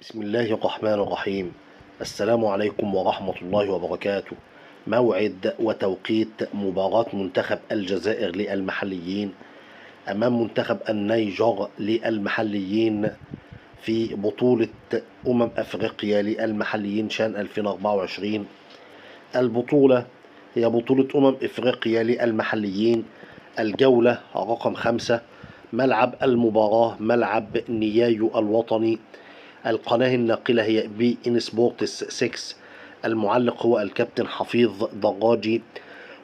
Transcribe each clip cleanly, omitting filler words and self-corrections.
بسم الله الرحمن الرحيم. السلام عليكم ورحمة الله وبركاته. موعد وتوقيت مباراة منتخب الجزائر للمحليين أمام منتخب النيجر للمحليين في بطولة أفريقيا للمحليين شان 2024. البطولة هي بطولة أفريقيا للمحليين، الجولة رقم 5. ملعب المباراة ملعب نيايو الوطني. القناة الناقلة هي بي إن سبورتس 6. المعلق هو الكابتن حفيظ دراجي.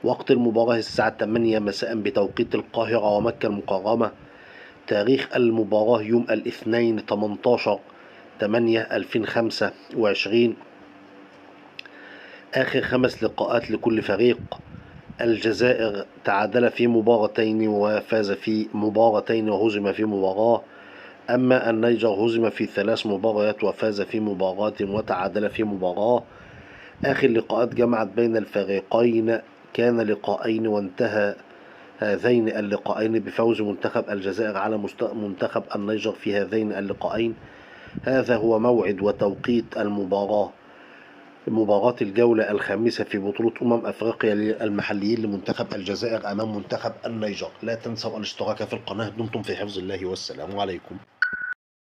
وقت المباراة الساعة 8 مساء بتوقيت القاهرة ومكة المكرمة. تاريخ المباراة يوم الاثنين 18/8/2025. آخر 5 لقاءات لكل فريق. الجزائر تعادل في مباراتين وفاز في مباراتين وهزم في مباراة، أما النيجر هزم في 3 مباريات وفاز في مباراة وتعادل في مباراة. آخر لقاءات جمعت بين الفريقين كان لقاءين، وانتهى هذين اللقاءين بفوز منتخب الجزائر على منتخب النيجر في هذين اللقاءين. هذا هو موعد وتوقيت مباراة الجولة الخامسة في بطولة أفريقيا للمحليين لمنتخب الجزائر أمام منتخب النيجر. لا تنسوا الاشتراك في القناة. دمتم في حفظ الله والسلام عليكم.